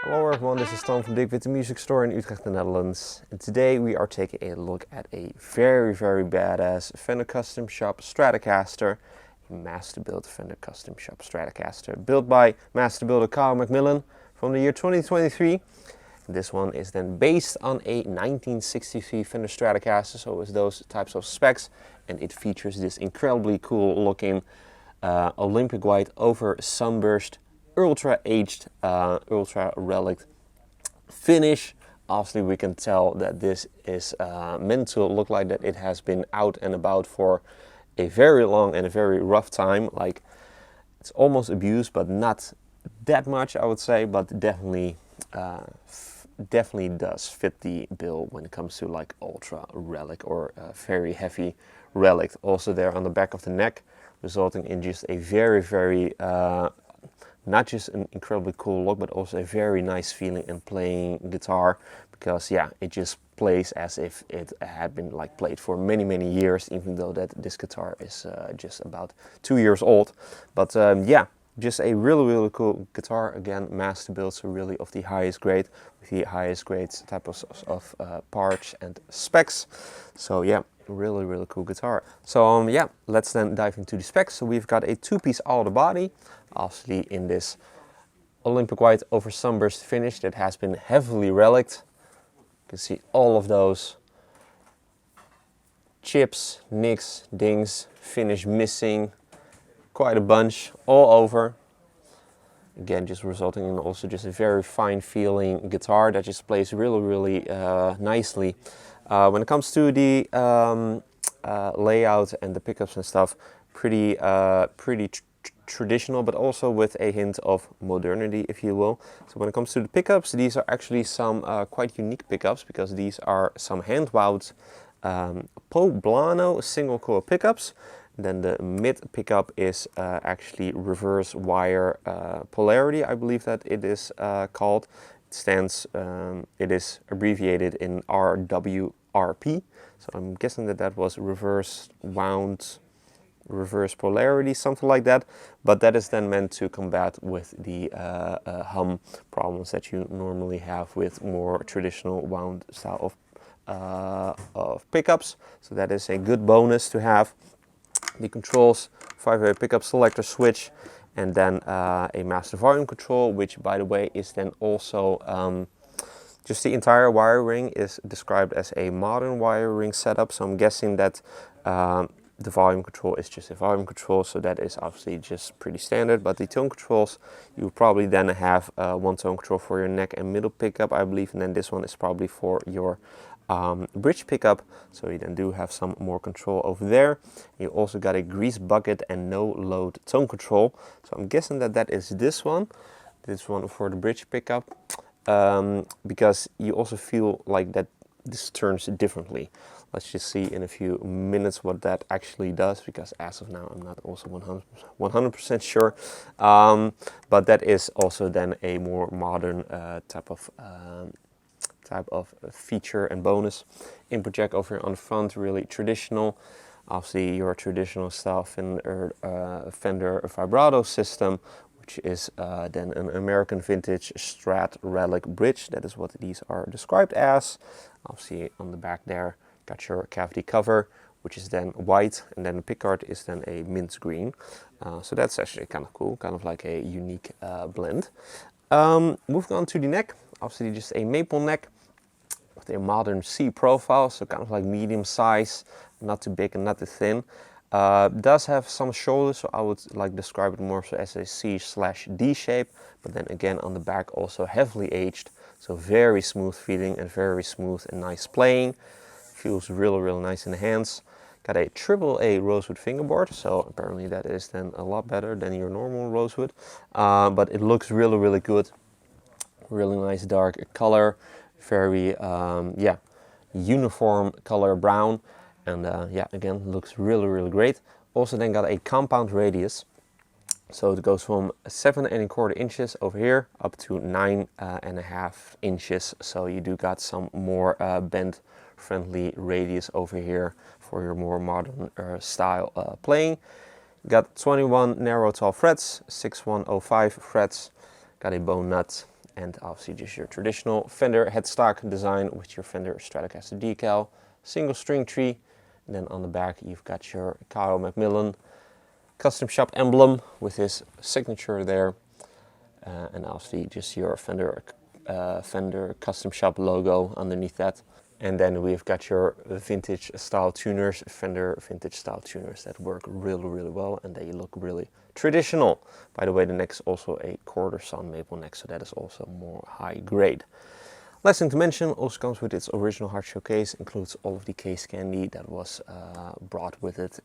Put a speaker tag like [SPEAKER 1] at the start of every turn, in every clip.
[SPEAKER 1] Hello everyone, this is Tom from Dirk Witte Music Store in Utrecht, the Netherlands. And today we are taking a look at a very badass Fender Custom Shop Stratocaster. A Masterbuilt Fender Custom Shop Stratocaster. Built by Masterbuilt Canos McMillin from the year 2023. This one is then based on a 1963 Fender Stratocaster, so it's those types of specs. And it features this incredibly cool looking Olympic white over sunburst ultra aged, ultra relic finish. Obviously we can tell that this is meant to look like that it has been out and about for a very long and a very rough time. Like, it's almost abused, but not that much, I would say, but definitely definitely does fit the bill when it comes to like ultra relic or very heavy relic. Also there on the back of the neck, resulting in just a very not just an incredibly cool look, but also a very nice feeling in playing guitar, because yeah, it just plays as if it had been like played for many years, even though that this guitar is just about 2 years old. But yeah, just a really cool guitar. Again, Masterbuilt, so really of the highest grade, with the highest grades type of parts and specs. So yeah, really cool guitar. So yeah, let's then dive into the specs. So we've got a two-piece all the body, obviously in this Olympic white over sunburst finish that has been heavily reliced. You can see all of those chips, nicks, dings, finish missing, quite a bunch all over. Again, just resulting in also just a very fine feeling guitar that just plays really nicely. When it comes to the layout and the pickups and stuff, pretty traditional, but also with a hint of modernity, if you will. So when it comes to the pickups, these are actually some quite unique pickups, because these are some hand-wound poblano single coil pickups. Then the mid pickup is actually reverse wire polarity, I believe that it is called. It is abbreviated in RWRP. So I'm guessing that that was reverse wound, reverse polarity, something like that. But that is then meant to combat with the hum problems that you normally have with more traditional wound style of pickups. So that is a good bonus to have. The controls, 5-way pickup selector switch, and then a master volume control, which by the way is then also just the entire wiring is described as a modern wiring setup. So I'm guessing that the volume control is just a volume control, so that is obviously just pretty standard. But the tone controls, you probably then have one tone control for your neck and middle pickup, I believe, and then this one is probably for your bridge pickup, so you then do have some more control over there. You also got a grease bucket and no load tone control, so I'm guessing that that is this one for the bridge pickup, because you also feel like that this turns differently. Let's just see in a few minutes what that actually does, because as of now I'm not also 100% sure, but that is also then a more modern type of feature and bonus. Input jack over here on the front, really traditional. Obviously your traditional style Fender vibrato system, which is then an American vintage Strat relic bridge. That is what these are described as. Obviously on the back there, got your cavity cover, which is then white, and then the pickguard is then a mint green. So that's actually kind of cool, kind of like a unique blend. Moving on to the neck, obviously just a maple neck with a modern C profile, so kind of like medium size, not too big and not too thin. Does have some shoulders, so I would like describe it more so as a C/D shape, but then again on the back also heavily aged, so very smooth feeling and very smooth and nice playing. Feels really nice in the hands. Got a AAA rosewood fingerboard, so apparently that is then a lot better than your normal rosewood, but it looks really good. Really nice dark color, very yeah, uniform color brown, and yeah, again looks really great. Also then got a compound radius, so it goes from 7¼ inches over here up to 9½ inches, so you do got some more bend friendly radius over here for your more modern style playing. Got 21 narrow tall frets, 6105 frets, got a bone nut, and obviously just your traditional Fender headstock design with your Fender Stratocaster decal, single string tree, and then on the back you've got your Canos McMillin custom shop emblem with his signature there, and obviously just your Fender custom shop logo underneath that. And then we've got your vintage style tuners, Fender vintage style tuners that work really well, and they look really traditional. By the way, the neck is also a quarter sawn maple neck, so that is also more high grade. Last thing to mention, also comes with its original hard shell case, includes all of the case candy that was brought with it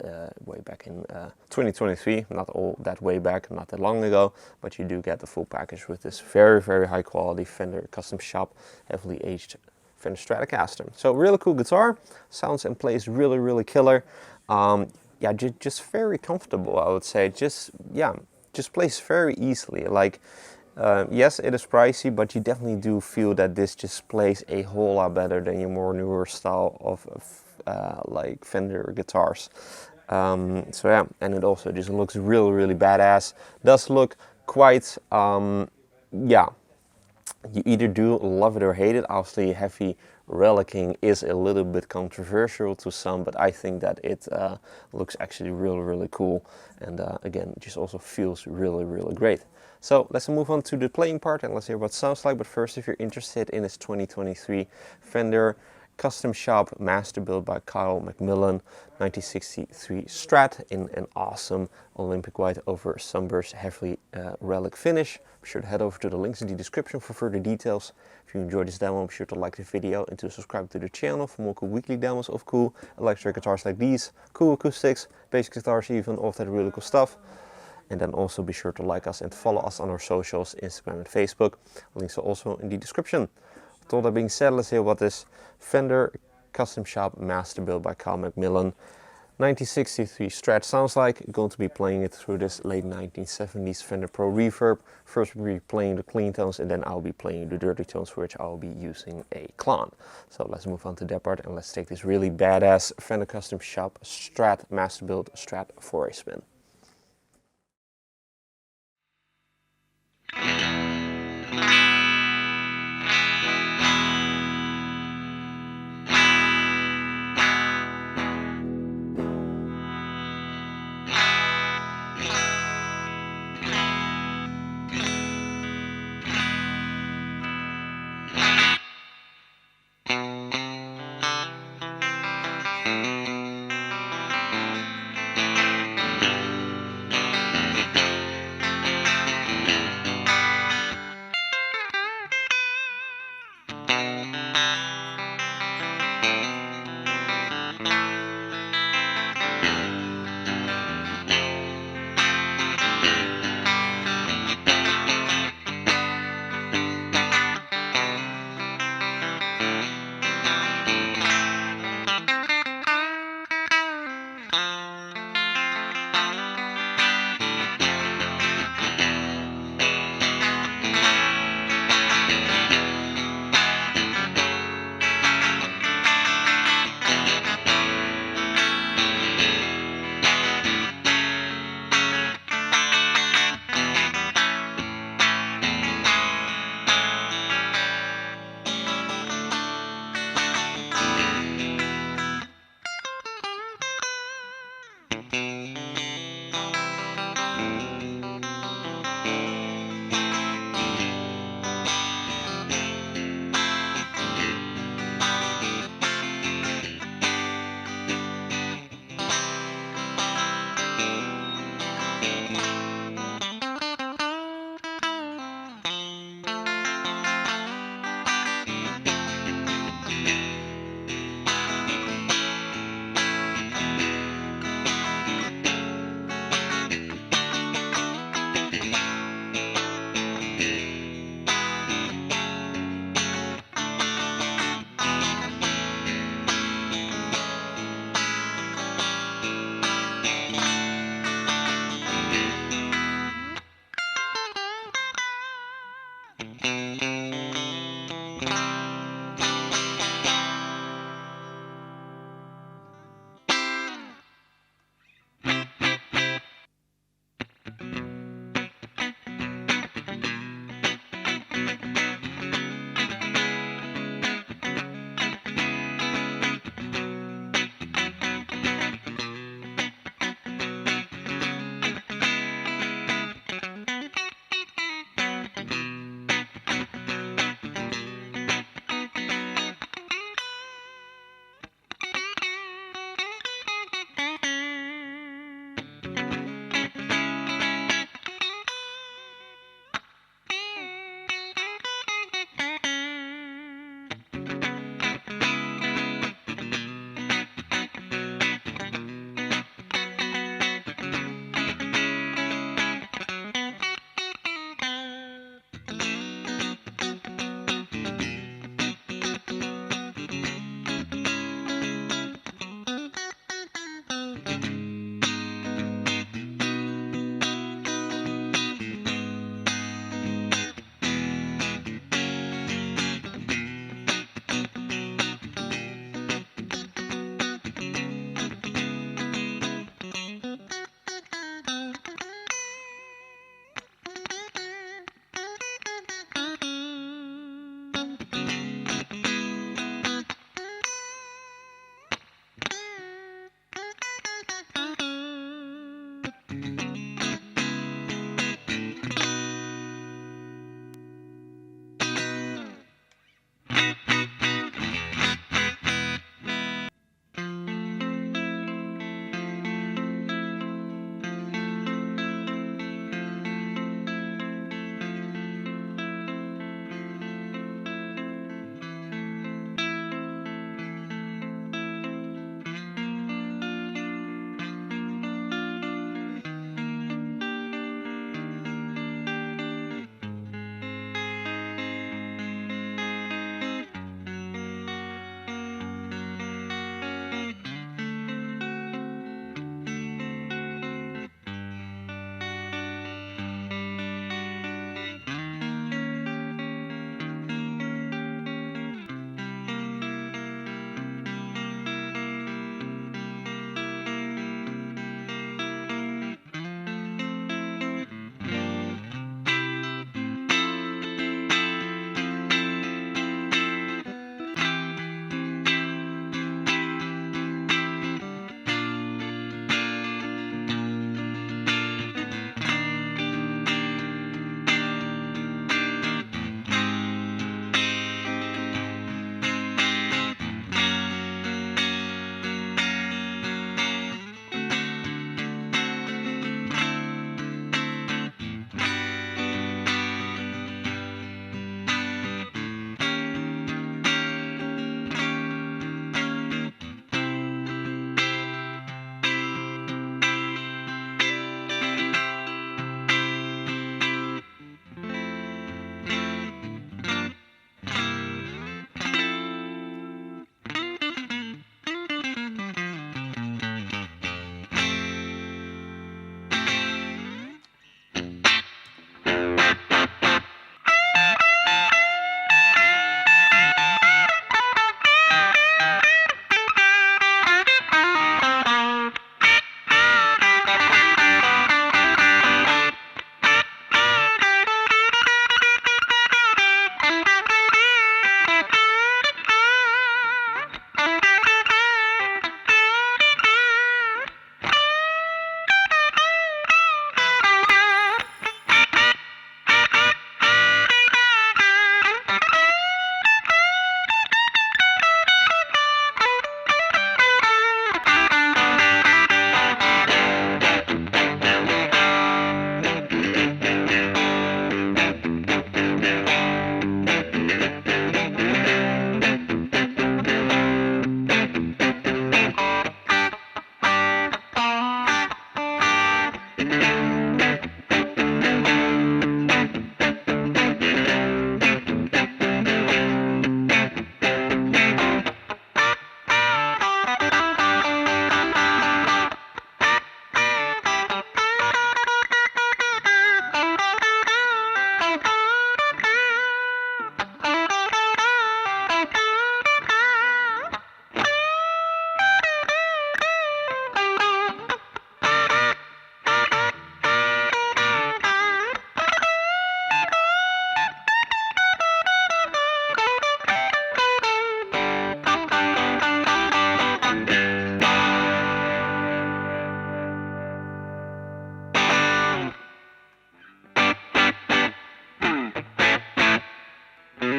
[SPEAKER 1] way back in 2023, not all that way back, not that long ago, but you do get the full package with this very high quality Fender custom shop, heavily aged Fender Stratocaster. So really cool guitar, sounds and plays really killer. Yeah, just very comfortable, I would say. Just plays very easily. Like, yes, it is pricey, but you definitely do feel that this just plays a whole lot better than your more newer style of like Fender guitars. So yeah, and it also just looks really badass. Does look quite, yeah, you either do love it or hate it. Obviously, heavy relicking is a little bit controversial to some, but I think that it looks actually really cool, and again, just also feels really great. So let's move on to the playing part and let's hear what it sounds like. But first, if you're interested in this 2023 Fender custom shop Masterbuilt by Canos McMillin 1963 Strat in an awesome Olympic white over sunburst heavily relic finish, be sure to head over to the links in the description for further details. If you enjoyed this demo, be sure to like the video and to subscribe to the channel for more cool weekly demos of cool electric guitars like these, cool acoustics, bass guitars even, all of that really cool stuff. And then also be sure to like us and follow us on our socials, Instagram and Facebook. Links are also in the description. With all that being said, let's hear what this Fender custom shop Masterbuilt by Canos McMillin 1963 Strat sounds like. I'm going to be playing it through this late 1970s Fender Pro Reverb. First we'll be playing the clean tones, and then I'll be playing the dirty tones, for which I'll be using a clon. So let's move on to that part and let's take this really badass Fender custom shop Strat Masterbuilt Strat for a spin.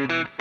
[SPEAKER 2] Bye.